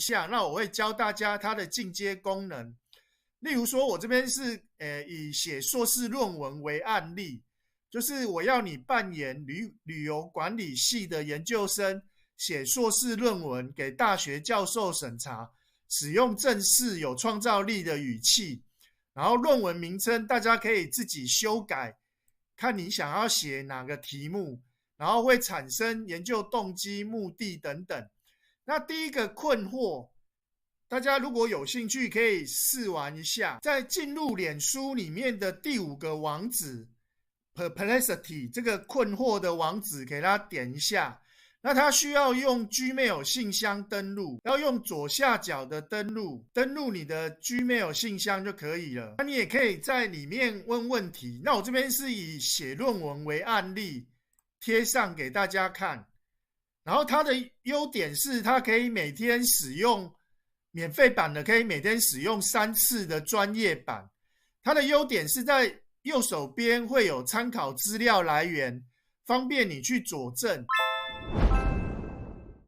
下，那我会教大家它的进阶功能。例如说，我这边是以写硕士论文为案例，就是我要你扮演旅游管理系的研究生，写硕士论文给大学教授审查，使用正式有创造力的语气，然后论文名称大家可以自己修改，看你想要写哪个题目，然后会产生研究动机、目的等等。那第一个困惑，大家如果有兴趣可以试玩一下，在进入脸书里面的第5个网址 Perplexity 这个困惑的网址，给它点一下。那它需要用 Gmail 信箱登录，要用左下角的登录你的 Gmail 信箱就可以了。那你也可以在里面问问题。那我这边是以写论文为案例贴上给大家看。然后它的优点是它可以每天使用免费版的，可以每天使用3次的专业版。它的优点是在右手边会有参考资料来源，方便你去佐证。